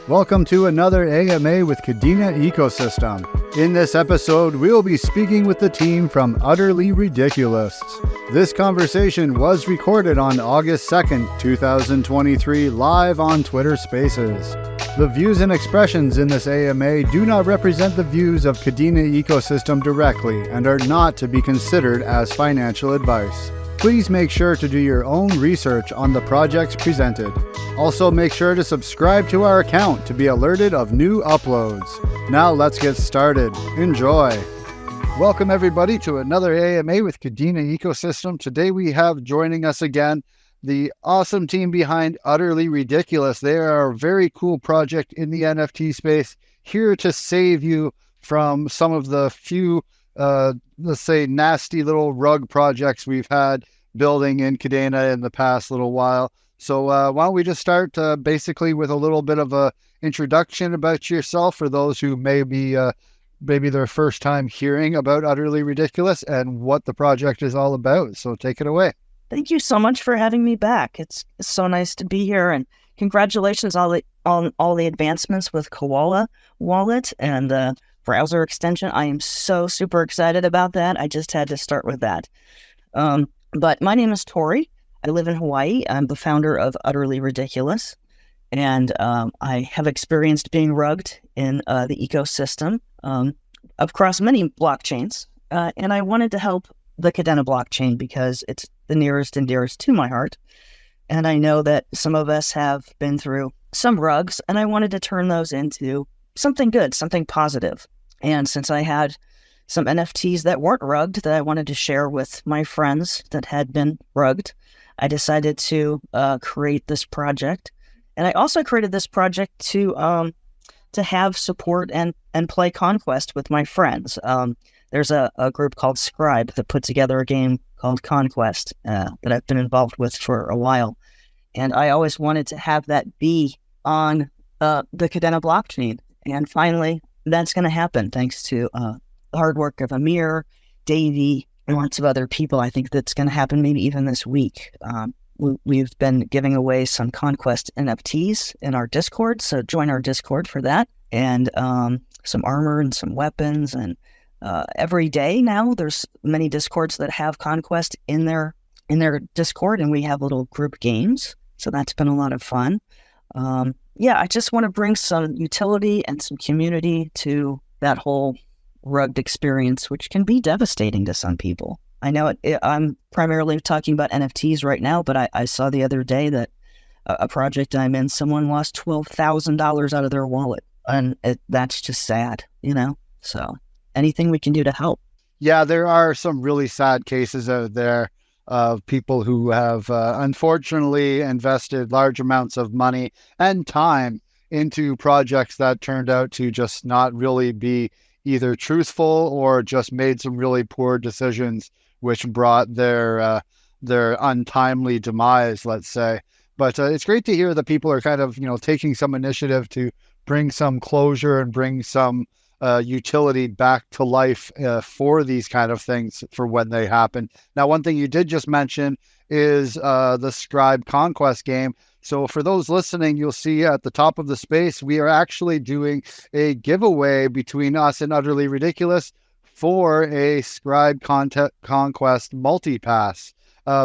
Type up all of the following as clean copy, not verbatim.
Welcome to another AMA with Kadena Ecosystem. In this episode, we'll be speaking with the team from Udderly Ridiculous. This conversation was recorded on August 2nd, 2023, live on Twitter Spaces. The views and expressions in this AMA do not represent the views of Kadena Ecosystem directly and are not to be considered as financial advice. Please make sure to do your own research on the projects presented. Also, make sure to subscribe to our account to be alerted of new uploads. Now let's get started. Enjoy. Welcome everybody to another AMA with Kadena Ecosystem. Today we have joining us again the awesome team behind Udderly Ridiculous. They are a very cool project in the NFT space, here to save you from some of the few let's say nasty little rug projects we've had building in Kadena in the past little while. So why don't we just start basically with a little bit of a introduction about yourself for those who may be maybe their first time hearing about Udderly Ridiculous and what the project is all about. So take it away. Thank you so much for having me back. It's so nice to be here, and congratulations on all the advancements with Koala Wallet and browser extension. I am so super excited about that. I just had to start with that. But my name is Tori. I live in Hawaii. I'm the founder of Udderly Ridiculous, and I have experienced being rugged in the ecosystem across many blockchains, and I wanted to help the Kadena blockchain because it's the nearest and dearest to my heart. And I know that some of us have been through some rugs, and I wanted to turn those into something good, something positive. And since I had some NFTs that weren't rugged that I wanted to share with my friends that had been rugged, I decided to create this project. And I also created this project to have support and play Conquest with my friends. There's a group called Scribe that put together a game called Conquest that I've been involved with for a while. And I always wanted to have that be on the Kadena blockchain. And finally, that's going to happen thanks to the hard work of Amir, Davey, and lots of other people. I think that's going to happen maybe even this week. We've been giving away some Conquest NFTs in our Discord, so join our Discord for that. And some armor and some weapons. And every day now, there's many Discords that have Conquest in their Discord, and we have little group games. So that's been a lot of fun. I just want to bring some utility and some community to that whole rugged experience, which can be devastating to some people. I know I'm primarily talking about NFTs right now, but I saw the other day that a project I'm in, someone lost $12,000 out of their wallet. And that's just sad, So anything we can do to help. Yeah, there are some really sad cases out there of people who have unfortunately invested large amounts of money and time into projects that turned out to just not really be either truthful or just made some really poor decisions, which brought their untimely demise, let's say. But it's great to hear that people are kind of, taking some initiative to bring some closure and bring some utility back to life for these kind of things for when they happen. Now, one thing you did just mention is the Scribe Conquest game. So for those listening, you'll see at the top of the space, we are actually doing a giveaway between us and Utterly Ridiculous for a Scribe Conquest multi-pass.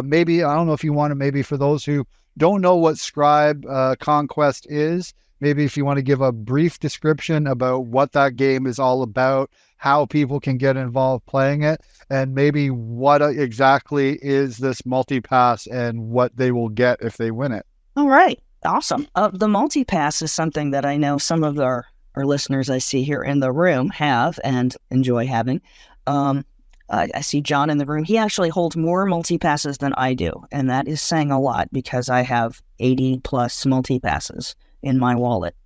Maybe, I don't know if you want to, maybe for those who don't know what Scribe Conquest is, maybe if you want to give a brief description about what that game is all about, how people can get involved playing it, and maybe what exactly is this multi-pass and what they will get if they win it. All right. Awesome. The multi-pass is something that I know some of our listeners I see here in the room have and enjoy having. I see John in the room. He actually holds more multi-passes than I do, and that is saying a lot because I have 80 plus multi-passes in my wallet.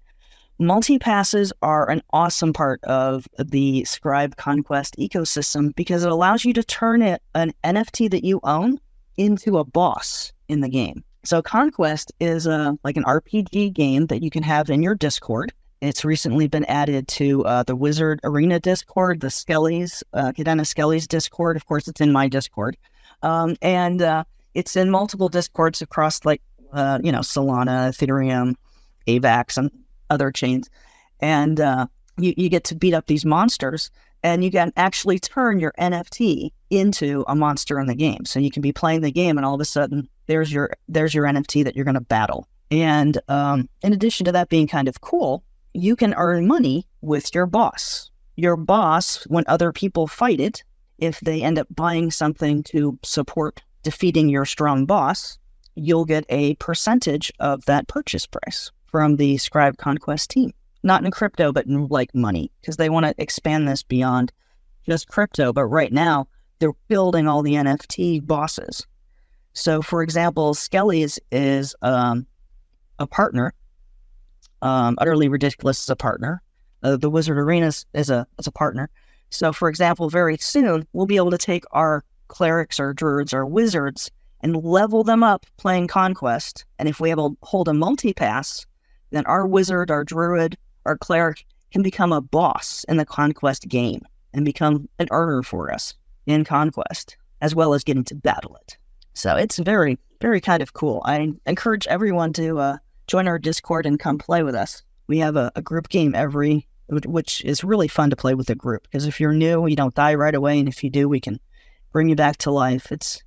Multi-passes are an awesome part of the Scribe Conquest ecosystem because it allows you to turn an NFT that you own into a boss in the game. So Conquest is like an RPG game that you can have in your Discord. It's recently been added to the Wizard Arena Discord, the Skellies, Kadena Skellies Discord. Of course, it's in my Discord. And it's in multiple Discords across Solana, Ethereum, AVAX, and other chains. And you get to beat up these monsters, and you can actually turn your NFT into a monster in the game. So you can be playing the game, and all of a sudden, there's your NFT that you're going to battle. And in addition to that being kind of cool, you can earn money with your boss. Your boss, when other people fight it, if they end up buying something to support defeating your strong boss, you'll get a percentage of that purchase price from the Scribe Conquest team. Not in crypto, but in like money, because they want to expand this beyond just crypto. But right now, they're building all the NFT bosses. So, for example, Skelly is a partner. Udderly Ridiculous is a partner. The Wizard Arena is a partner. So, for example, very soon, we'll be able to take our clerics or druids or wizards and level them up playing Conquest. And if we hold a multi-pass, then our wizard, our druid, our cleric can become a boss in the Conquest game and become an earner for us in Conquest, as well as getting to battle it. So it's very, very kind of cool. I encourage everyone to join our Discord and come play with us. We have a group game which is really fun to play with a group, because if you're new, you don't die right away, and if you do, we can bring you back to life. It's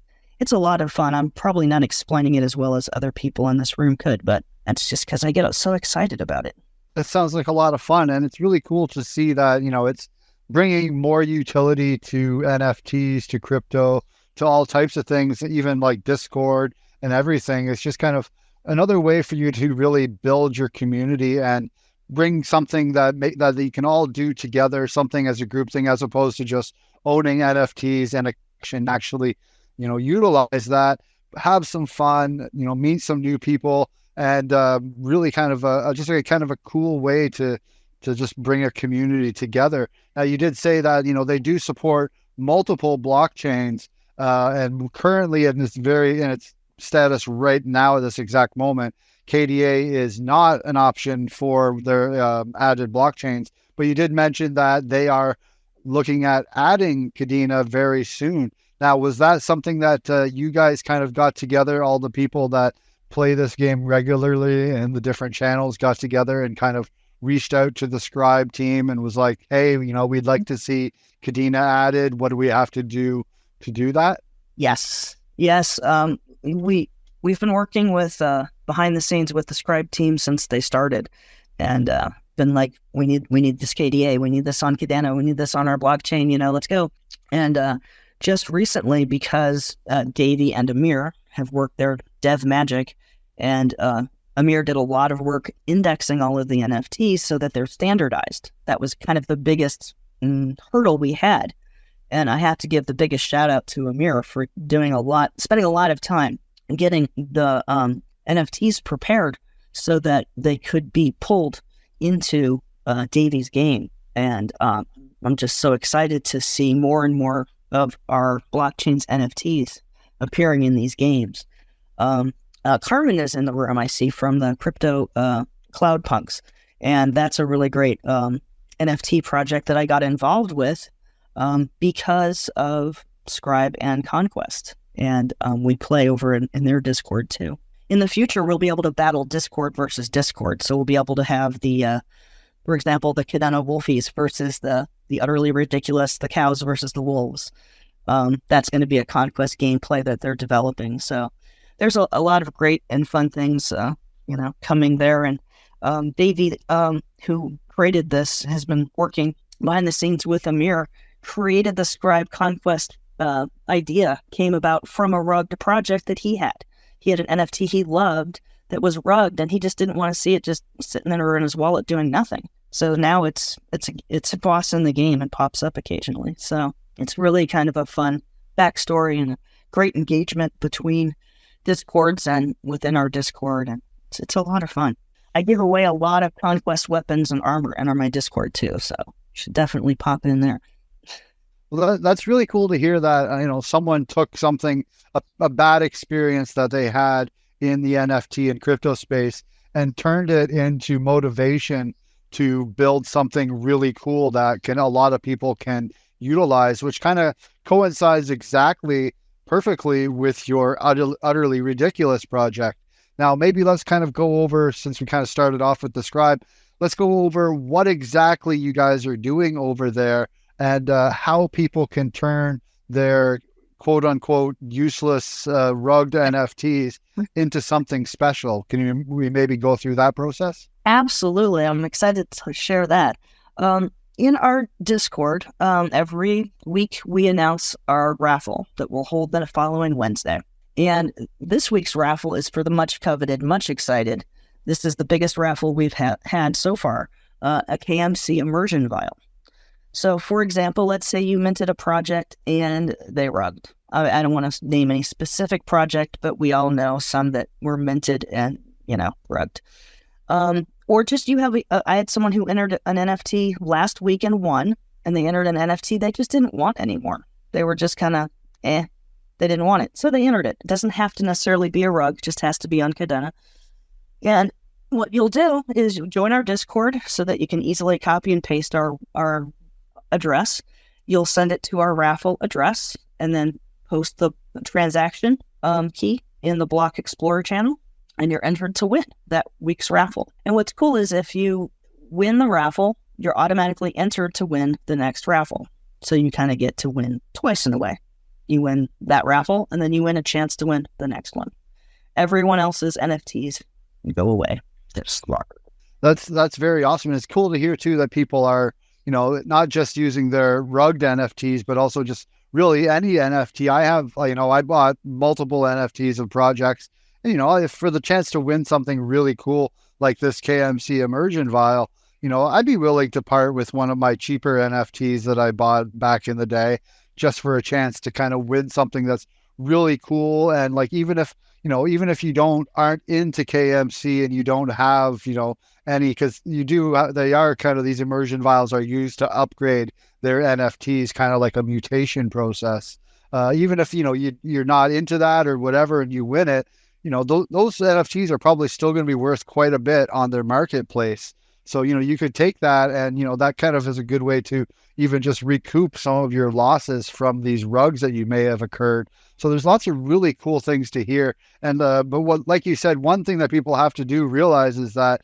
a lot of fun. I'm probably not explaining it as well as other people in this room could, but that's just because I get so excited about it. That sounds like a lot of fun, and it's really cool to see that, it's bringing more utility to NFTs, to crypto, to all types of things, even like Discord and everything. It's just kind of another way for you to really build your community and bring something that you can all do together, something as a group thing, as opposed to just owning NFTs and actually, utilize that, have some fun, meet some new people, and really kind of a cool way to just bring a community together. Now, you did say that, they do support multiple blockchains, and currently in its status right now at this exact moment, KDA is not an option for their added blockchains, but you did mention that they are looking at adding Kadena very soon. Now, was that something that you guys kind of got together, all the people that play this game regularly and the different channels got together and kind of reached out to the Scribe team and was like, hey, we'd like to see Kadena added. What do we have to do to do that? Yes. We've been working with behind the scenes with the Scribe team since they started, and been like, we need this KDA, we need this on Kadena, we need this on our blockchain, let's go. And just recently, because Davey and Amir have worked their dev magic, and Amir did a lot of work indexing all of the NFTs so that they're standardized. That was kind of the biggest hurdle we had. And I have to give the biggest shout out to Amir for spending a lot of time and getting the NFTs prepared so that they could be pulled into Davey's game. And I'm just so excited to see more and more of our blockchain's NFTs appearing in these games. Carmen is in the room, I see, from the Crypto Cloud Punks. And that's a really great NFT project that I got involved with because of Scribe and Conquest. And we play over in their Discord too. In the future, we'll be able to battle Discord versus Discord. So we'll be able to have for example, the Kadena Wolfies versus the Udderly Ridiculous, the cows versus the wolves. That's going to be a Conquest gameplay that they're developing. So there's a lot of great and fun things, coming there. And Davey, who created this, has been working behind the scenes with Amir, created the Scribe Conquest idea, came about from a rugged project that he had. He had an NFT he loved that was rugged, and he just didn't want to see it just sitting there in his wallet doing nothing. So now it's a boss in the game and pops up occasionally. So it's really kind of a fun backstory and a great engagement between Discords and within our Discord, and it's a lot of fun. I give away a lot of Conquest weapons and armor and on my Discord too, so you should definitely pop in there. Well, that's really cool to hear that, someone took a bad experience that they had in the NFT and crypto space and turned it into motivation to build something really cool that a lot of people can utilize, which kind of coincides perfectly with your Udderly Ridiculous project. Now, maybe let's kind of go over, since we kind of started off with the Scribe, let's go over what exactly you guys are doing over there and how people can turn their quote unquote useless rugged NFTs into something special. Can we maybe go through that process? Absolutely. I'm excited to share that. In our Discord, every week we announce our raffle that we'll hold the following Wednesday. And this week's raffle is for the much coveted, much excited. This is the biggest raffle we've had so far, a KMC immersion vial. So, for example, let's say you minted a project and they rugged. I don't want to name any specific project, but we all know some that were minted and, rugged. Or just I had someone who entered an NFT last week and won, and they entered an NFT they just didn't want anymore. They were just kind of, they didn't want it. So they entered it. It doesn't have to necessarily be a rug, just has to be on Kadena. And what you'll do is join our Discord so that you can easily copy and paste our address. You'll send it to our raffle address and then post the transaction key in the Block Explorer channel, and you're entered to win that week's raffle. And what's cool is if you win the raffle, you're automatically entered to win the next raffle. So you kind of get to win twice in a way. You win that raffle, and then you win a chance to win the next one. Everyone else's NFTs go away. They're slaughtered. That's very awesome. And it's cool to hear too that people are, not just using their rugged NFTs, but also just really any NFT. I bought multiple NFTs of projects. And, for the chance to win something really cool like this KMC immersion vial, I'd be willing to part with one of my cheaper NFTs that I bought back in the day just for a chance to kind of win something that's really cool. And like, even if you aren't into KMC and you don't have, any, because they are kind of, these immersion vials are used to upgrade their NFTs, kind of like a mutation process. Even if, you're not into that or whatever, and you win it, those NFTs are probably still going to be worth quite a bit on their marketplace. So, you could take that and, that kind of is a good way to even just recoup some of your losses from these rugs that you may have occurred. So there's lots of really cool things to hear. And, but what, like you said, one thing that people have to realize is that,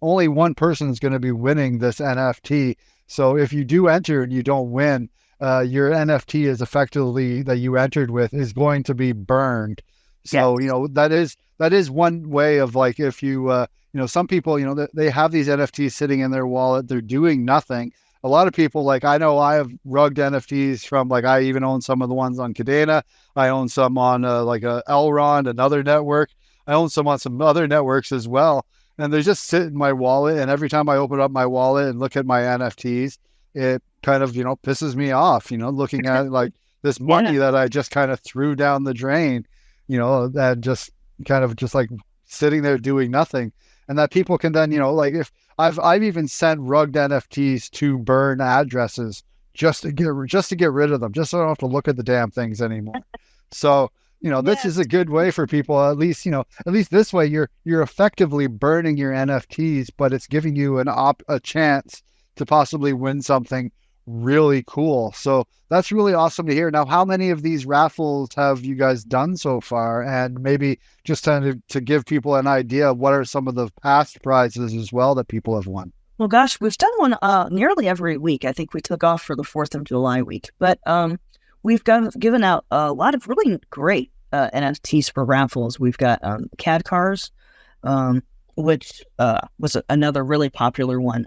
only one person is going to be winning this NFT. So if you do enter and you don't win, your NFT is effectively that you entered with is going to be burned. So, yes. That is one way of, like, if you, some people, they have these NFTs sitting in their wallet, they're doing nothing. A lot of people, like, I know I have rugged NFTs from, like, I even own some of the ones on Kadena. I own some on like a Elrond, another network. I own some on some other networks as well. And they just sit in my wallet. And every time I open up my wallet and look at my NFTs, it kind of, pisses me off, looking at like this money that I just kind of threw down the drain, that just kind of just like sitting there doing nothing. And that people can then, like, if I've even sent rugged NFTs to burn addresses just to get rid of them, just so I don't have to look at the damn things anymore. So, this is a good way for people, at least this way you're effectively burning your NFTs, but it's giving you a chance to possibly win something really cool. So that's really awesome to hear. Now, how many of these raffles have you guys done so far? And maybe just to give people an idea, what are some of the past prizes as well that people have won? Well, gosh, we've done one nearly every week. I think we took off for the 4th of July week, but we've given out a lot of really great NFTs for raffles. We've got CAD cars, which was another really popular one.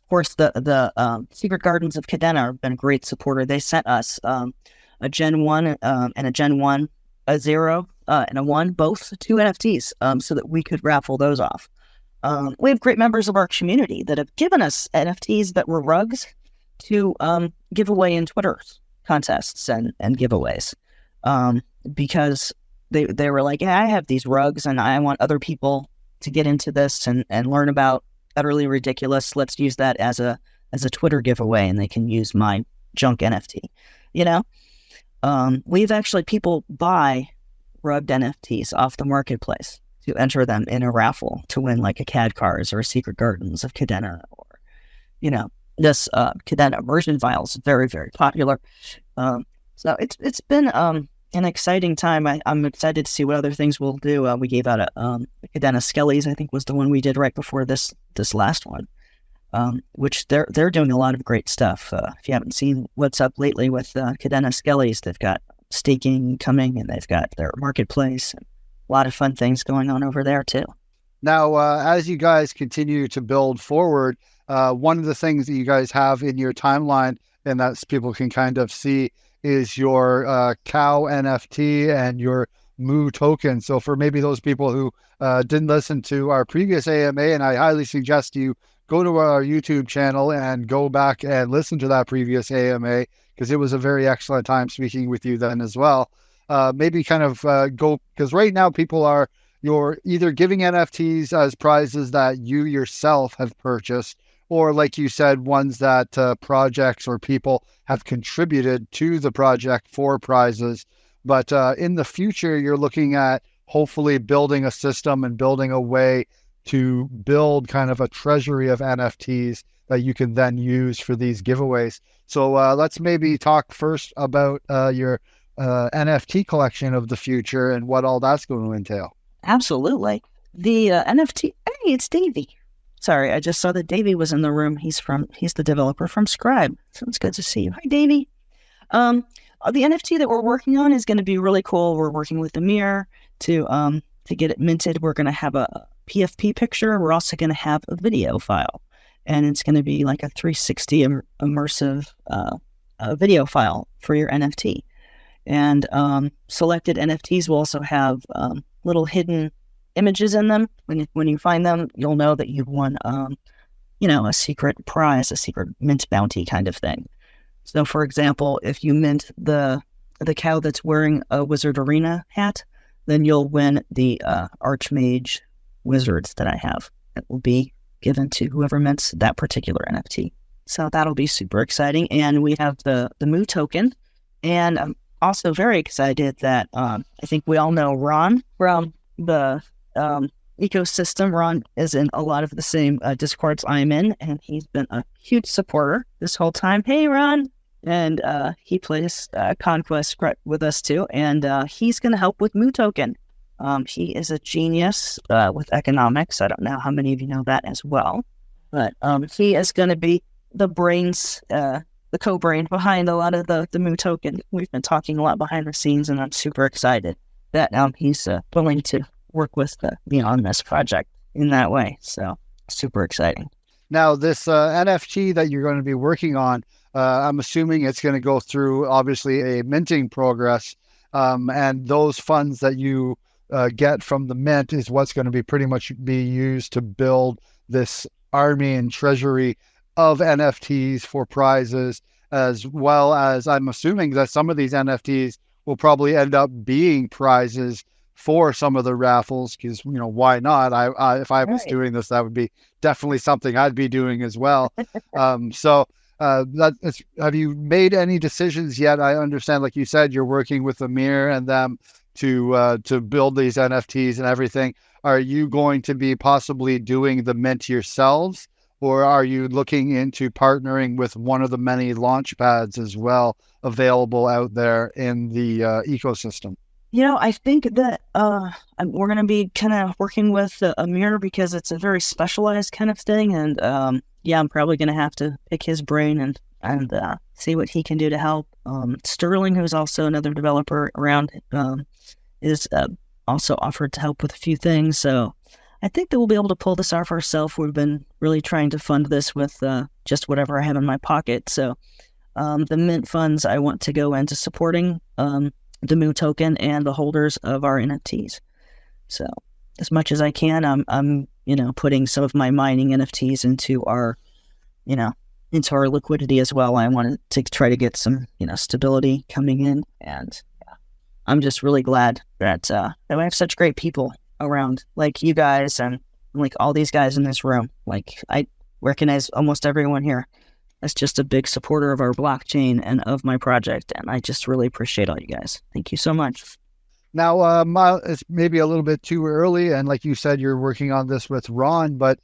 Of course, the Secret Gardens of Kadena have been a great supporter. They sent us a Gen 1 and a Gen 1, a 0 and a 1, both 2 NFTs, so that we could raffle those off. We have great members of our community that have given us NFTs that were rugs to give away in Twitter contests and giveaways, because they were like, yeah, I have these rugs and I want other people to get into this and learn about Udderly Ridiculous. Let's use that as a Twitter giveaway, and they can use my junk NFT. We've actually people buy rugged NFTs off the marketplace to enter them in a raffle to win, like a CAD cars or a Secret Gardens of Kadena, or this Kadena immersion vial is very, very popular. So it's been an exciting time. I'm excited to see what other things we'll do. We gave out a Kadena Skellies, I think was the one we did right before this this last one, which they're doing a lot of great stuff. If you haven't seen what's up lately with Kadena Skellies, they've got staking coming, and they've got their marketplace, and a lot of fun things going on over there too. Now, as you guys continue to build forward, one of the things that you guys have in your timeline, and that people can kind of see, is your cow NFT and your Moo token. So for maybe those people who didn't listen to our previous AMA, and I highly suggest you go to our YouTube channel and go back and listen to that previous AMA, because it was a very excellent time speaking with you then as well. Maybe kind of go, because right now you're either giving NFTs as prizes that you yourself have purchased, or like you said, ones that projects or people have contributed to the project for prizes. But in the future, you're looking at hopefully building a system and building a way to build kind of a treasury of NFTs that you can then use for these giveaways. So let's maybe talk first about your NFT collection of the future and what all that's going to entail. Absolutely. The NFT, hey, it's Davey. Sorry, I just saw that Davey was in the room. He's the developer from Scribe. So it's good to see you. Hi, Davey. The NFT that we're working on is going to be really cool. We're working with Amir to get it minted. We're going to have a PFP picture. We're also going to have a video file, and it's going to be like a 360 immersive video file for your NFT. And selected NFTs will also have little hidden images in them. When you find them, you'll know that you've won, a secret prize, a secret mint bounty kind of thing. So, for example, if you mint the cow that's wearing a Wizard Arena hat, then you'll win the Archmage wizards that I have. It will be given to whoever mints that particular NFT. So that'll be super exciting. And we have the Moo token. And I'm also very excited that I think we all know Ron from the ecosystem. Ron is in a lot of the same Discords I'm in, and he's been a huge supporter this whole time. Hey, Ron! And he plays Conquest with us too, and he's going to help with Moo token. He is a genius with economics. I don't know how many of you know that as well, but he is going to be the brains, the co-brain behind a lot of the Moo token. We've been talking a lot behind the scenes, and I'm super excited that he's willing to work with me on this project in that way. So super exciting. Now, this NFT that you're going to be working on, I'm assuming it's going to go through obviously a minting progress, and those funds that you get from the mint is what's going to be pretty much be used to build this army and treasury of NFTs for prizes, as well as I'm assuming that some of these NFTs will probably end up being prizes for some of the raffles, because, why not? If I was doing this, that would be definitely something I'd be doing as well. Have you made any decisions yet? I understand, like you said, you're working with Amir and them to build these NFTs and everything. Are you going to be possibly doing the mint yourselves, or are you looking into partnering with one of the many launch pads as well available out there in the ecosystem? I think that we're going to be kind of working with Amir, because it's a very specialized kind of thing. And I'm probably going to have to pick his brain and see what he can do to help. Sterling, who's also another developer around, is also offered to help with a few things. So I think that we'll be able to pull this off ourselves. We've been really trying to fund this with just whatever I have in my pocket. So the mint funds I want to go into supporting the Moo token and the holders of our NFTs. So as much as I can, I'm putting some of my mining NFTs into our liquidity as well. I wanted to try to get some, stability coming in. And I'm just really glad that we have such great people around, like you guys and like all these guys in this room. Like, I recognize almost everyone here as just a big supporter of our blockchain and of my project. And I just really appreciate all you guys. Thank you so much. Now, it's maybe a little bit too early, and like you said, you're working on this with Ron, but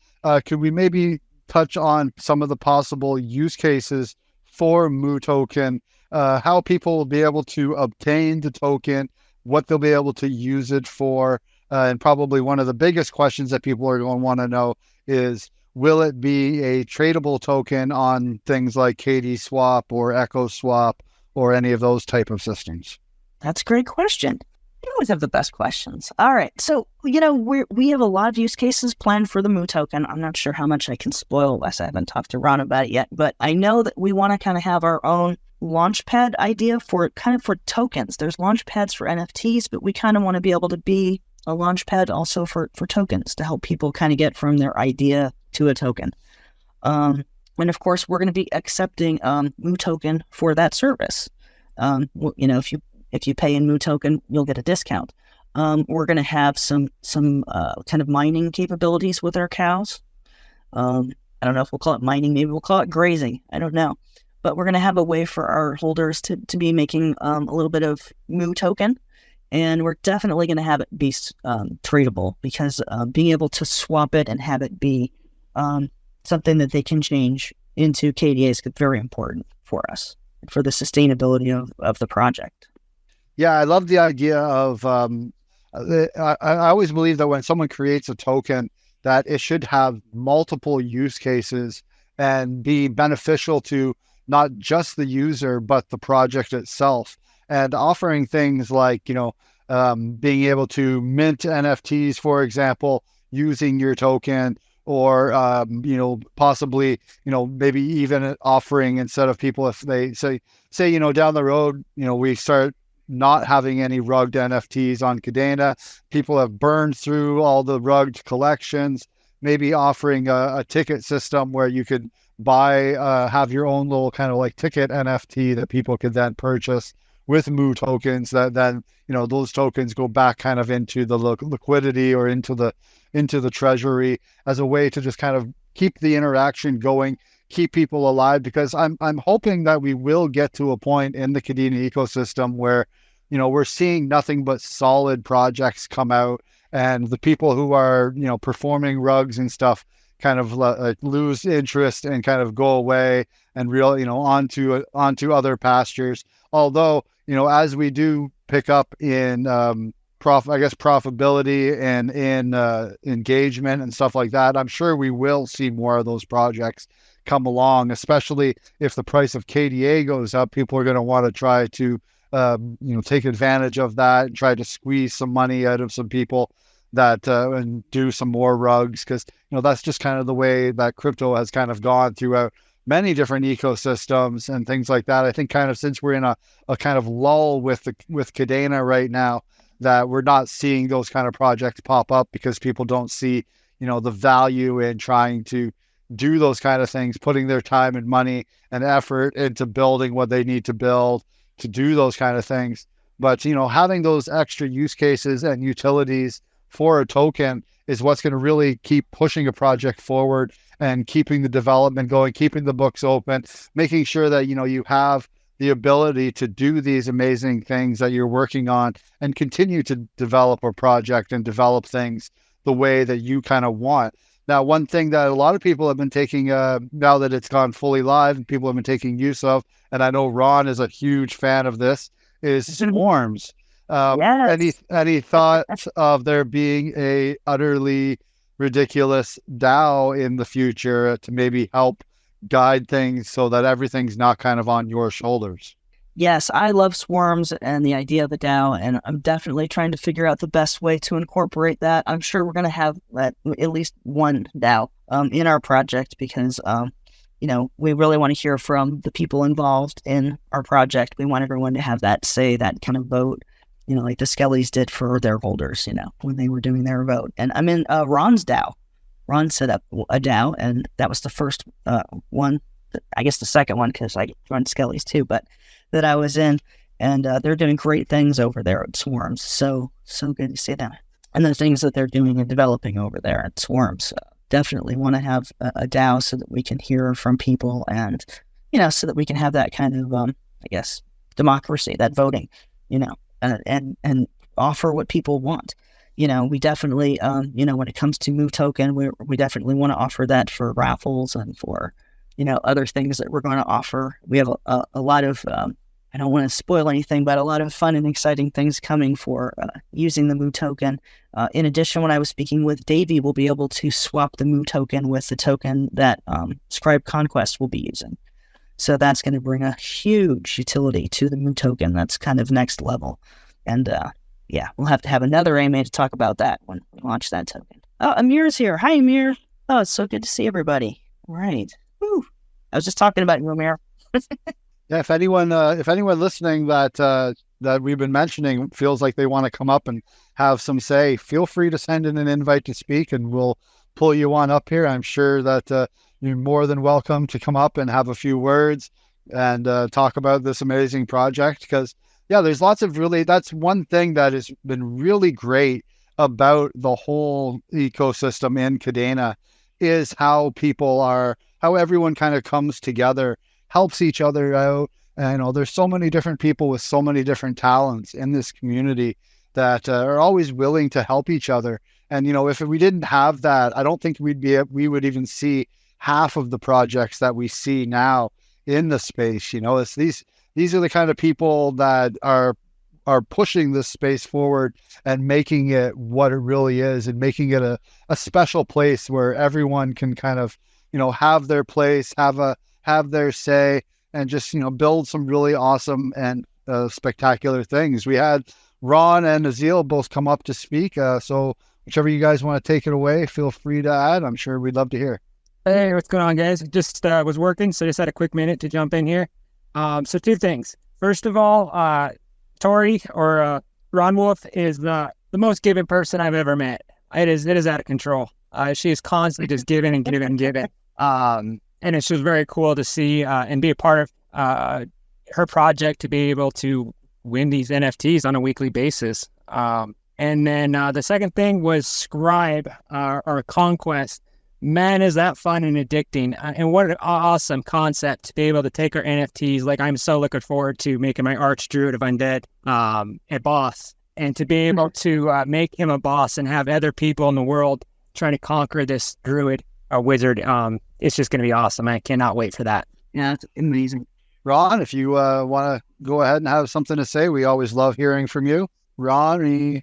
could we maybe touch on some of the possible use cases for Moo token, how people will be able to obtain the token, what they'll be able to use it for, and probably one of the biggest questions that people are going to want to know is, will it be a tradable token on things like KD Swap or Echo Swap or any of those type of systems? That's a great question. You always have the best questions. All right. So, we have a lot of use cases planned for the Moo token. I'm not sure how much I can spoil Wes. I haven't talked to Ron about it yet, but I know that we want to kind of have our own launchpad idea for tokens. There's launchpads for NFTs, but we kind of want to be able to be a launchpad also for tokens to help people kind of get from their idea to a token. And of course, we're going to be accepting Moo token for that service. If you pay in Moo token, you'll get a discount. We're going to have some kind of mining capabilities with our cows. I don't know if we'll call it mining. Maybe we'll call it grazing. I don't know. But we're going to have a way for our holders to be making a little bit of Moo token. And we're definitely going to have it be tradable, because being able to swap it and have it be something that they can change into KDA is very important for us, for the sustainability of the project. Yeah, I love the idea of, I always believe that when someone creates a token, that it should have multiple use cases and be beneficial to not just the user, but the project itself. And offering things like, being able to mint NFTs, for example, using your token, or, possibly, maybe even offering, instead of people, if they say, down the road, we start not having any rugged NFTs on Kadena. People have burned through all the rugged collections, maybe offering a ticket system where you could buy, have your own little kind of like ticket NFT that people could then purchase with Moo tokens, that then, those tokens go back kind of into the liquidity or into the treasury, as a way to just kind of keep the interaction going, keep people alive. Because I'm hoping that we will get to a point in the Kadena ecosystem where, we're seeing nothing but solid projects come out, and the people who are, performing rugs and stuff kind of lose interest and kind of go away and onto other pastures. Although, as we do pick up in profitability and in engagement and stuff like that, I'm sure we will see more of those projects come along, especially if the price of KDA goes up. People are going to want to try to take advantage of that and try to squeeze some money out of some people that and do some more rugs, because that's just kind of the way that crypto has kind of gone throughout many different ecosystems and things like that. I think kind of since we're in a kind of lull with Kadena right now, that we're not seeing those kind of projects pop up, because people don't see the value in trying to do those kind of things, putting their time and money and effort into building what they need to build to do those kind of things. But having those extra use cases and utilities for a token is what's going to really keep pushing a project forward and keeping the development going, keeping the books open, making sure that you have the ability to do these amazing things that you're working on and continue to develop a project and develop things the way that you kind of want. Now, one thing that a lot of people have been taking, now that it's gone fully live, and people have been taking use of, and I know Ron is a huge fan of this, is swarms. Yes. Any thoughts of there being a Udderly Ridiculous DAO in the future to maybe help guide things so that everything's not kind of on your shoulders? Yes, I love swarms and the idea of the DAO, and I'm definitely trying to figure out the best way to incorporate that. I'm sure we're going to have at least one DAO in our project, because we really want to hear from the people involved in our project. We want everyone to have that say, that kind of vote, like the Skellies did for their holders, when they were doing their vote. And I'm in Ron's DAO. Ron set up a DAO, and that was the first one. I guess the second one, because I joined Skellies too, but that I was in, and they're doing great things over there at Swarms. So good to see them, and the things that they're doing and developing over there at Swarms. Definitely want to have a DAO so that we can hear from people, and so that we can have that kind of democracy, that voting, and offer what people want. We definitely when it comes to Moo token, we definitely want to offer that for raffles and for other things that we're going to offer. We have a lot of I don't want to spoil anything, but a lot of fun and exciting things coming for using the Moo token. In addition, when I was speaking with Davey, we'll be able to swap the Moo token with the token that Scribe Conquest will be using. So that's going to bring a huge utility to the Moo token. That's kind of next level. And yeah, we'll have to have another AMA to talk about that when we launch that token. Oh, Amir's here. Hi, Amir. Oh, it's so good to see everybody. All right. Whew. I was just talking about you, Amir. Yeah, if anyone listening that we've been mentioning feels like they want to come up and have some say, feel free to send in an invite to speak, and we'll pull you on up here. I'm sure that you're more than welcome to come up and have a few words and talk about this amazing project. Because yeah, there's lots of that's one thing that has been really great about the whole ecosystem in Kadena is how everyone kind of comes together, helps each other out. And there's so many different people with so many different talents in this community that are always willing to help each other. And, if we didn't have that, I don't think we would even see half of the projects that we see now in the space. It's these are the kind of people that are pushing this space forward and making it what it really is, and making it a special place where everyone can kind of, have their place, have their say, and just, build some really awesome and spectacular things. We had Ron and Azil both come up to speak. So whichever you guys want to take it away, feel free to add. I'm sure we'd love to hear. Hey, what's going on, guys? Just was working, so just had a quick minute to jump in here. So two things. First of all, Tori or Ron Wolf is the most giving person I've ever met. It is out of control. She is constantly just giving and giving and giving. And it's just very cool to see and be a part of her project to be able to win these NFTs on a weekly basis. And then the second thing was Scribe or Conquest. Man, is that fun and addicting. And what an awesome concept to be able to take our NFTs. Like, I'm so looking forward to making my Archdruid of Undead a boss. And to be able to make him a boss and have other people in the world trying to conquer this druid or wizard, it's just going to be awesome. I cannot wait for that. Yeah, it's amazing. Ron, if you want to go ahead and have something to say, we always love hearing from you. Ron,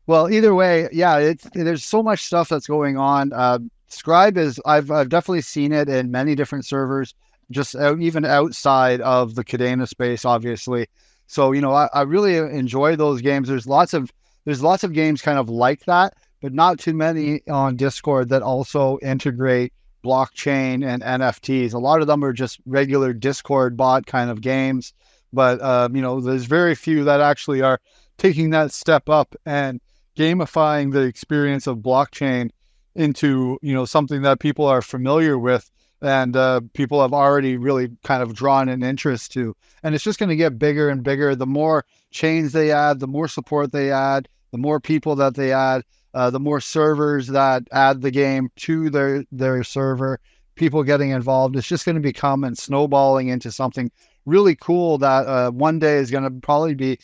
Well, either way, yeah, there's so much stuff that's going on. Scribe I've definitely seen it in many different servers, just even outside of the Kadena space, obviously. So, I really enjoy those games. There's lots of games kind of like that, but not too many on Discord that also integrate blockchain and NFTs. A lot of them are just regular Discord bot kind of games, but there's very few that actually are taking that step up and gamifying the experience of blockchain into, something that people are familiar with and people have already really kind of drawn an interest to. And it's just going to get bigger and bigger. The more chains they add, the more support they add, the more people that they add, the more servers that add the game to their server, people getting involved. It's just going to become and snowballing into something really cool that one day is going to probably be,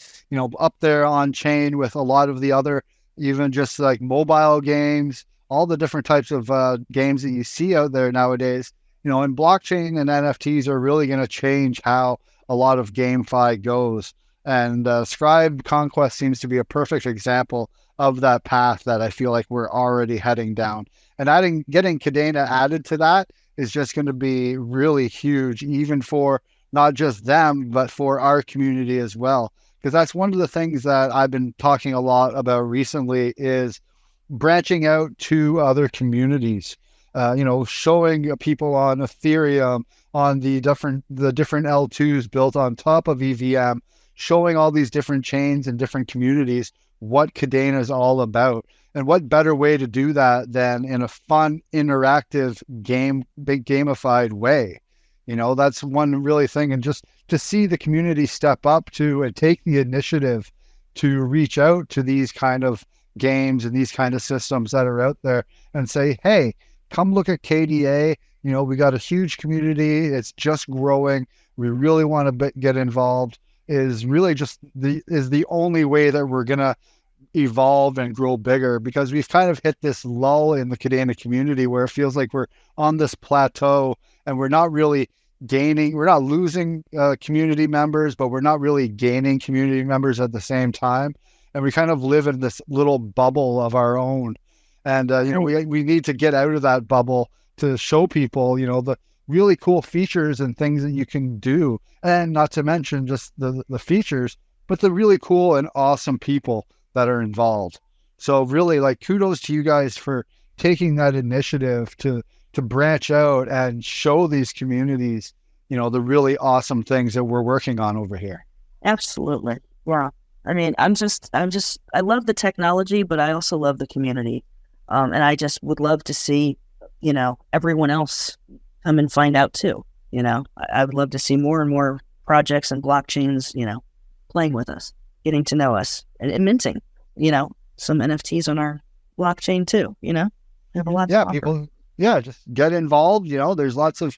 up there on chain with a lot of the other, even just like mobile games, all the different types of games that you see out there nowadays. And blockchain and NFTs are really going to change how a lot of GameFi goes. And Scribe Conquest seems to be a perfect example of that path that I feel like we're already heading down. And getting Kadena added to that is just going to be really huge, even for not just them, but for our community as well. Because that's one of the things that I've been talking a lot about recently is branching out to other communities, showing people on Ethereum, on the different L2s built on top of EVM, showing all these different chains and different communities what Kadena is all about. And what better way to do that than in a fun, interactive big gamified way? That's one really thing. And just to see the community step up to and take the initiative to reach out to these kind of games and these kind of systems that are out there and say, hey, come look at KDA. We got a huge community. It's just growing. We really want to get involved is really just the only way that we're going to evolve and grow bigger, because we've kind of hit this lull in the Kadena community where it feels like we're on this plateau and we're not really losing community members, but we're not really gaining community members at the same time. And we kind of live in this little bubble of our own. And, we need to get out of that bubble to show people, the really cool features and things that you can do. And not to mention just the features, but the really cool and awesome people that are involved. So really, like, kudos to you guys for taking that initiative to branch out and show these communities, the really awesome things that we're working on over here. Absolutely. Yeah. I mean, I love the technology, but I also love the community. And I just would love to see, everyone else come and find out too. I would love to see more and more projects and blockchains, playing with us, getting to know us, and minting, some NFTs on our blockchain too, Have a lot to offer. People, just get involved. There's lots of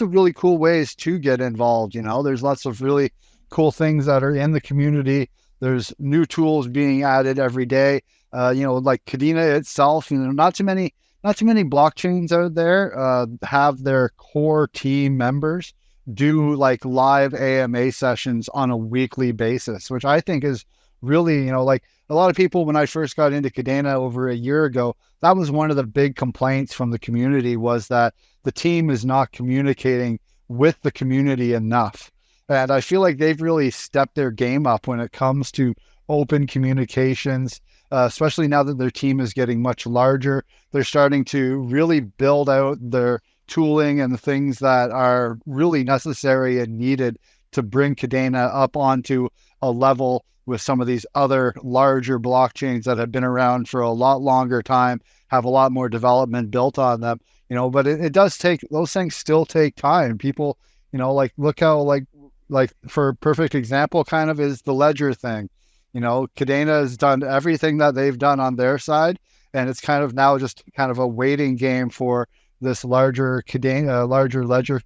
really cool ways to get involved. There's lots of really cool things that are in the community. There's new tools being added every day. Like Kadena itself, not too many blockchains out there have their core team members do like live AMA sessions on a weekly basis, which I think is really, like a lot of people, when I first got into Kadena over a year ago, that was one of the big complaints from the community, was that the team is not communicating with the community enough. And I feel like they've really stepped their game up when it comes to open communications, especially now that their team is getting much larger. They're starting to really build out their tooling and the things that are really necessary and needed to bring Kadena up onto a level with some of these other larger blockchains that have been around for a lot longer time, have a lot more development built on them, but it does take, those things still take time. People, look how like for a perfect example kind of is the ledger thing. Kadena has done everything that they've done on their side, and it's kind of now just kind of a waiting game for this larger ledger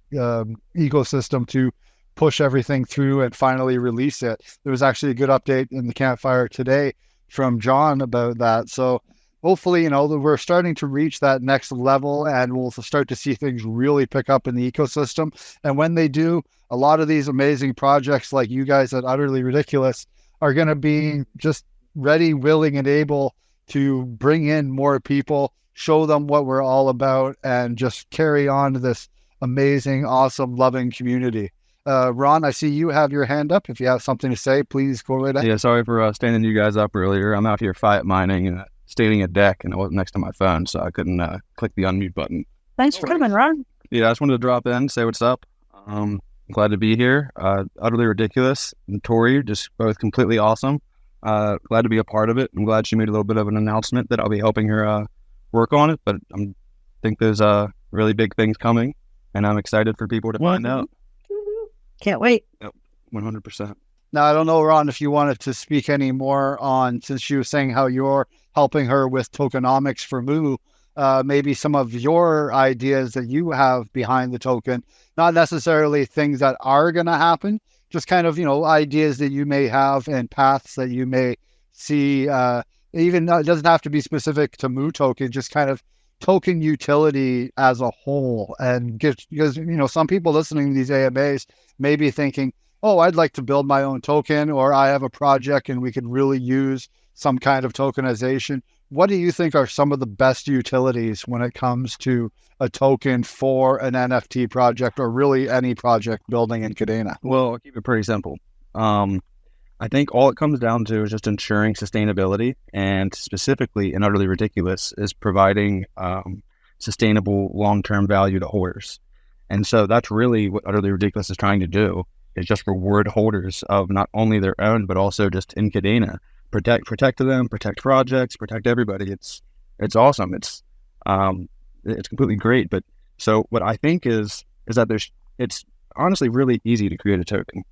ecosystem to push everything through and finally release it. There was actually a good update in the campfire today from John about that. So hopefully, we're starting to reach that next level, and we'll start to see things really pick up in the ecosystem. And when they do, a lot of these amazing projects like you guys at Udderly Ridiculous are going to be just ready, willing, and able to bring in more people, show them what we're all about, and just carry on this amazing, awesome, loving community. Ron, I see you have your hand up. If you have something to say, please go right ahead. Yeah, sorry for standing you guys up earlier. I'm out here fiat mining and standing at deck, and I wasn't next to my phone, so I couldn't click the unmute button. Thanks for coming, Ron. Yeah, I just wanted to drop in, say what's up. Glad to be here. Udderly Ridiculous and Tori, just both completely awesome. Glad to be a part of it. I'm glad she made a little bit of an announcement that I'll be helping her work on it, but I think there's really big things coming, and I'm excited for people to find out. Can't wait. Yep, 100%. Now, I don't know, Ron, if you wanted to speak any more on, since she was saying how you're helping her with tokenomics for Moo, maybe some of your ideas that you have behind the token, not necessarily things that are going to happen, just kind of, ideas that you may have and paths that you may see. Even it doesn't have to be specific to Moo token, just kind of token utility as a whole. And because, some people listening to these AMAs may be thinking, oh, I'd like to build my own token, or I have a project and we could really use some kind of tokenization. What do you think are some of the best utilities when it comes to a token for an NFT project, or really any project building in Kadena? Well, I'll keep it pretty simple. I think all it comes down to is just ensuring sustainability, and specifically in Udderly Ridiculous is providing sustainable long-term value to holders. And so that's really what Udderly Ridiculous is trying to do, is just reward holders of not only their own, but also just in Kadena. Protect them, protect projects, protect everybody. It's awesome. It's completely great. But so what I think is that it's honestly really easy to create a token.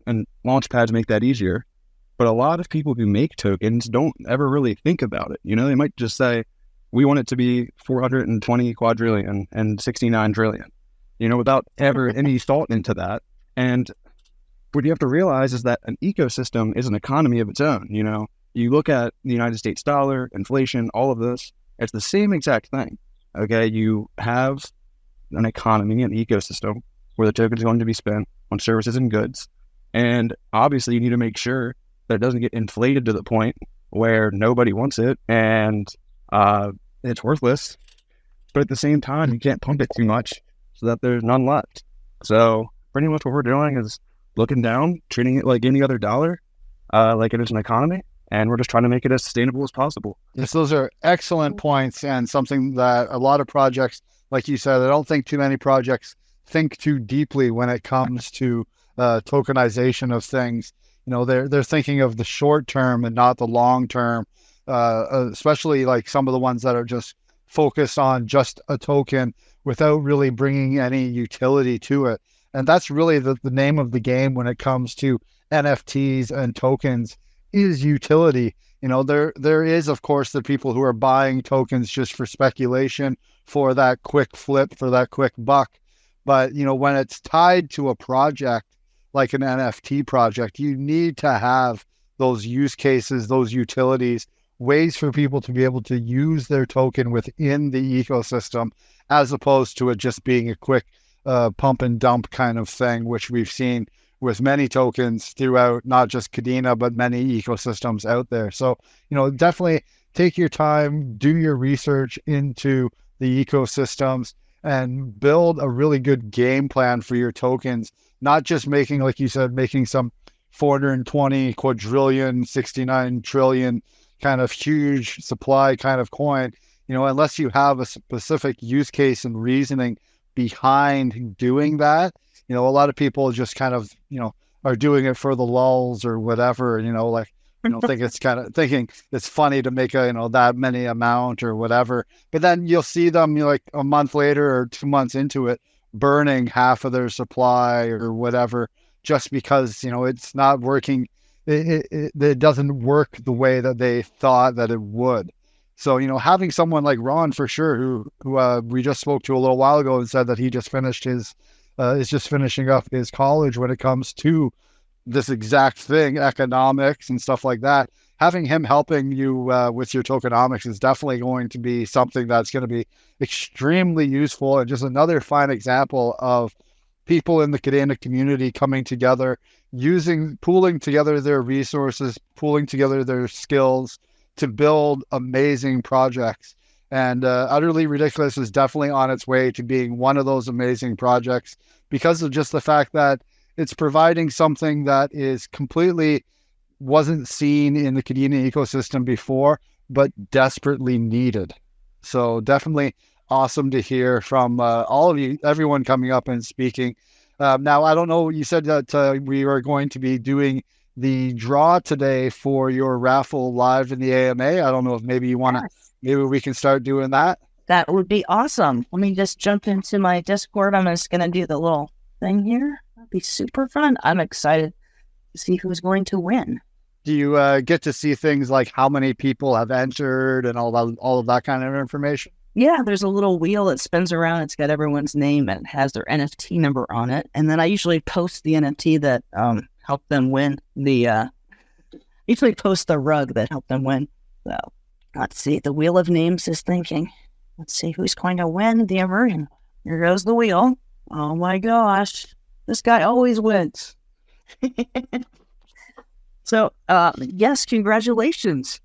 And launchpads make that easier. But a lot of people who make tokens don't ever really think about it. They might just say, we want it to be 420 quadrillion and 69 trillion, without ever any thought into that. And what you have to realize is that an ecosystem is an economy of its own. You look at the United States dollar, inflation, all of this, it's the same exact thing. Okay. You have an economy, an ecosystem where the token is going to be spent on services and goods. And obviously you need to make sure that it doesn't get inflated to the point where nobody wants it and it's worthless. But at the same time, you can't pump it too much so that there's none left. So pretty much what we're doing is looking down, treating it like any other dollar, like it is an economy, and we're just trying to make it as sustainable as possible. Yes, those are excellent points, and something that a lot of projects, like you said, I don't think too many projects think too deeply when it comes to tokenization of things. You know, they're thinking of the short term and not the long term, especially like some of the ones that are just focused on just a token without really bringing any utility to it. And that's really the name of the game when it comes to NFTs and tokens is utility. You know, there is, of course, the people who are buying tokens just for speculation, for that quick flip, for that quick buck. But, you know, when it's tied to a project like an NFT project, you need to have those use cases, those utilities, ways for people to be able to use their token within the ecosystem, as opposed to it just being a quick pump and dump kind of thing, which we've seen with many tokens throughout, not just Kadena, but many ecosystems out there. So, you know, definitely take your time, do your research into the ecosystems, and build a really good game plan for your tokens, not just making, like you said, making some 420 quadrillion, 69 trillion kind of huge supply kind of coin, you know, unless you have a specific use case and reasoning behind doing that. You know, a lot of people just kind of, you know, are doing it for the lulz or whatever, you know, like, you know, think it's kind of thinking it's funny to make a, you know, that many amount or whatever. But then you'll see them, you know, like a month later or 2 months into it, burning half of their supply or whatever, just because, you know, it's not working. It doesn't work the way that they thought that it would. So, you know, having someone like Ron, for sure, who we just spoke to a little while ago and said that he just finished his, is just finishing up his college when it comes to this exact thing, economics and stuff like that. Having him helping you with your tokenomics is definitely going to be something that's going to be extremely useful, and just another fine example of people in the Kadena community coming together, pooling together their resources, pooling together their skills to build amazing projects. And Udderly Ridiculous is definitely on its way to being one of those amazing projects, because of just the fact that it's providing something that is completely wasn't seen in the Kadena ecosystem before, but desperately needed. So definitely awesome to hear from all of you, everyone coming up and speaking. Now, I don't know, you said that we are going to be doing the draw today for your raffle live in the AMA. I don't know if maybe you want to, maybe we can start doing that. That would be awesome. Let me just jump into my Discord. I'm just going to do the little thing here. That'd be super fun. I'm excited to see who's going to win. Do you get to see things like how many people have entered and all of that kind of information? Yeah, there's a little wheel that spins around. It's got everyone's name and it has their NFT number on it. And then I usually post the NFT that helped them win. Usually post the rug that helped them win. So let's see. The wheel of names is thinking. Let's see who's going to win the immersion. Here goes the wheel. Oh my gosh. This guy always wins. So, yes, congratulations.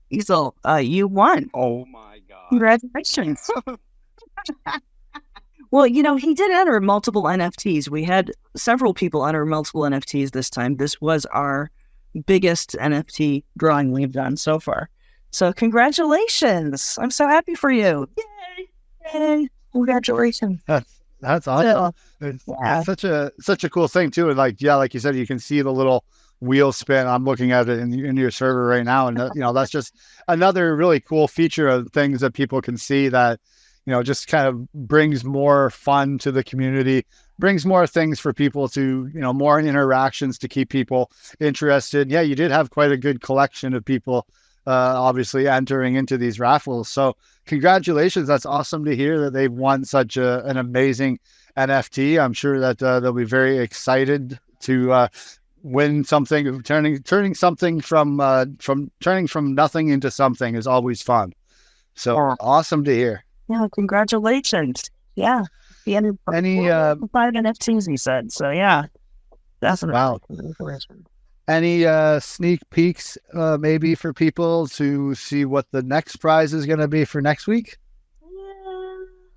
Easel, you won. Oh my God. Congratulations. Well, you know, he did enter multiple NFTs. We had several people enter multiple NFTs this time. This was our biggest NFT drawing we've done so far. So congratulations. I'm so happy for you. Yay. Yay. Congratulations. That's awesome. It's such a cool thing too. And like you said, you can see the little wheel spin. I'm looking at it in your server right now, and you know, that's just another really cool feature of things that people can see that, you know, just kind of brings more fun to the community, brings more things for people to, you know, more interactions to keep people interested. Yeah, you did have quite a good collection of people obviously entering into these raffles. So congratulations. That's awesome to hear that they've won such an amazing NFT. I'm sure that they'll be very excited to win something. Turning something from nothing into something is always fun. So awesome to hear. Yeah, congratulations. Yeah. He ended Any 5 NFTs, he said. So yeah, definitely. Wow. Any sneak peeks maybe for people to see what the next prize is going to be for next week?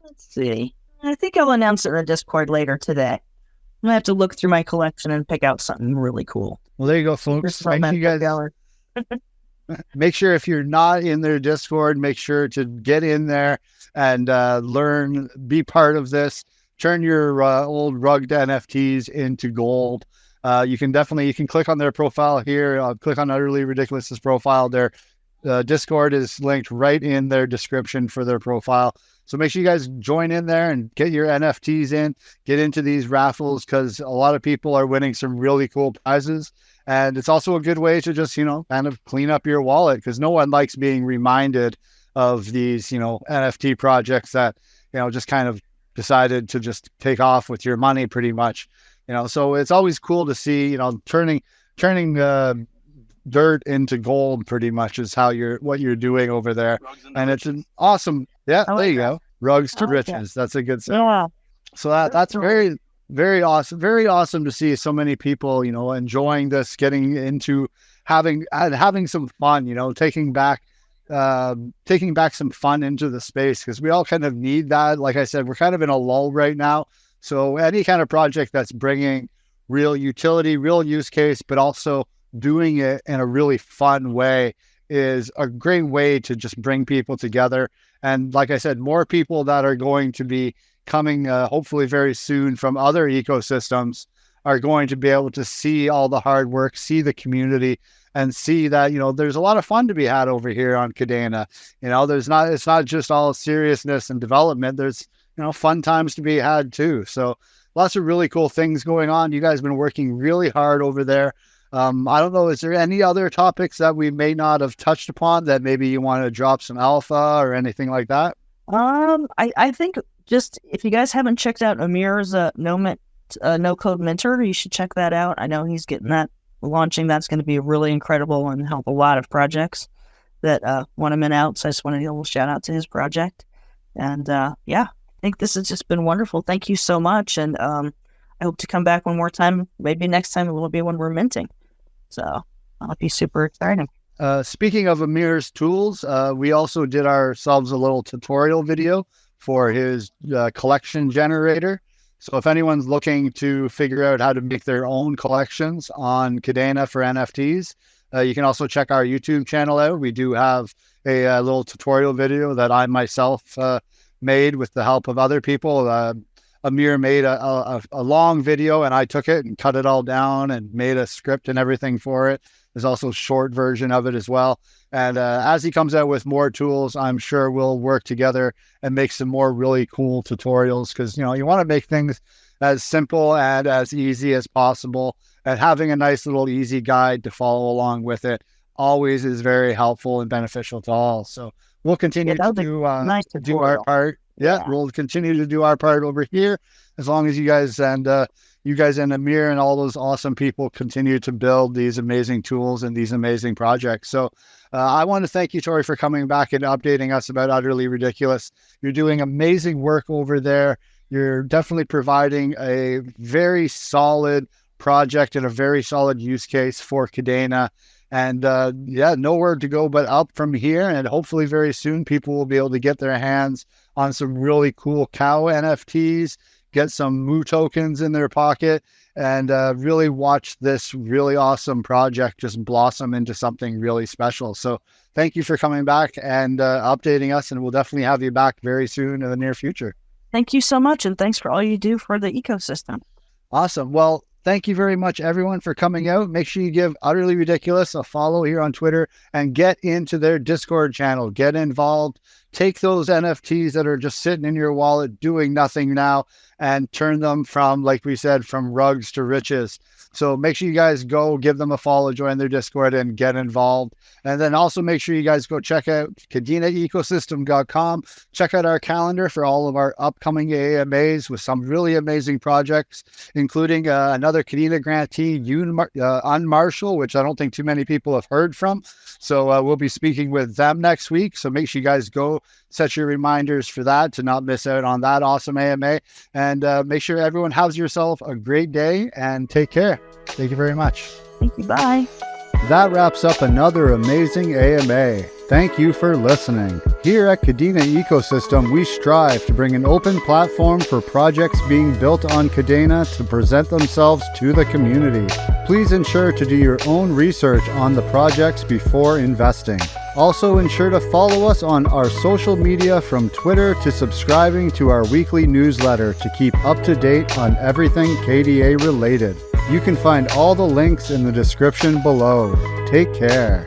Let's see. I think I'll announce it in the Discord later today. I'm gonna have to look through my collection and pick out something really cool. Well, there you go, folks. Make sure if you're not in their Discord, make sure to get in there and learn, be part of this. Turn your old rugged NFTs into gold. You can click on their profile here. Click on Udderly Ridiculous's profile. Their Discord is linked right in their description for their profile. So make sure you guys join in there and get your NFTs in, get into these raffles, because a lot of people are winning some really cool prizes. And it's also a good way to just, kind of clean up your wallet, because no one likes being reminded of these, NFT projects that, just kind of decided to just take off with your money pretty much. So it's always cool to see, turning dirt into gold pretty much is what you're doing over there. And it's an awesome, there you go. Rugs to riches. That's a good saying. Yeah. So that's very, very awesome. Very awesome to see so many people, enjoying this, getting into having some fun, taking back some fun into the space, because we all kind of need that. Like I said, we're kind of in a lull right now. So any kind of project that's bringing real utility, real use case, but also doing it in a really fun way is a great way to just bring people together. And like I said, more people that are going to be coming hopefully very soon from other ecosystems are going to be able to see all the hard work, see the community, and see that, there's a lot of fun to be had over here on Kadena. It's not just all seriousness and development. There's, fun times to be had too. So lots of really cool things going on. You guys have been working really hard over there. I don't know, is there any other topics that we may not have touched upon that maybe you want to drop some alpha or anything like that? I think just, if you guys haven't checked out Amir's no code mentor, you should check that out. I know he's getting that launching. That's going to be really incredible and help a lot of projects that want him out. So I just wanted to give a little shout out to his project. And I think this has just been wonderful. Thank you so much. And I hope to come back one more time. Maybe next time it will be when we're minting. So that'll be super exciting. Speaking of Amir's tools, we also did ourselves a little tutorial video for his collection generator. So if anyone's looking to figure out how to make their own collections on Kadena for NFTs, you can also check our YouTube channel out. We do have a little tutorial video that I myself made with the help of other people. Amir made a long video, and I took it and cut it all down and made a script and everything for it. There's also a short version of it as well. And as he comes out with more tools, I'm sure we'll work together and make some more really cool tutorials, because, you want to make things as simple and as easy as possible. And having a nice little easy guide to follow along with it always is very helpful and beneficial to all. So we'll continue to do our part. Yeah, we'll continue to do our part over here, as long as you guys and Amir and all those awesome people continue to build these amazing tools and these amazing projects. So I want to thank you, Tori, for coming back and updating us about Udderly Ridiculous. You're doing amazing work over there. You're definitely providing a very solid project and a very solid use case for Kadena. And nowhere to go but up from here. And hopefully very soon people will be able to get their hands on some really cool cow NFTs, get some Moo tokens in their pocket, and really watch this really awesome project just blossom into something really special. So thank you for coming back and updating us, and we'll definitely have you back very soon in the near future. Thank you so much, and thanks for all you do for the ecosystem. Awesome. Well, thank you very much, everyone, for coming out. Make sure you give Udderly Ridiculous a follow here on Twitter and get into their Discord channel. Get involved. Take those NFTs that are just sitting in your wallet doing nothing now and turn them from, like we said, from rugs to riches. So make sure you guys go give them a follow, join their Discord, and get involved. And then also make sure you guys go check out KadenaEcosystem.com. Check out our calendar for all of our upcoming AMAs with some really amazing projects, including another Kadena grantee, Unmarshall, which I don't think too many people have heard from. So we'll be speaking with them next week. So make sure you guys go set your reminders for that to not miss out on that awesome AMA. And make sure everyone has yourself a great day and take care. Thank you very much. Thank you. Bye. That wraps up another amazing AMA. Thank you for listening. Here at Kadena Ecosystem, we strive to bring an open platform for projects being built on Kadena to present themselves to the community. Please ensure to do your own research on the projects before investing. Also ensure to follow us on our social media from Twitter to subscribing to our weekly newsletter to keep up to date on everything KDA related. You can find all the links in the description below. Take care.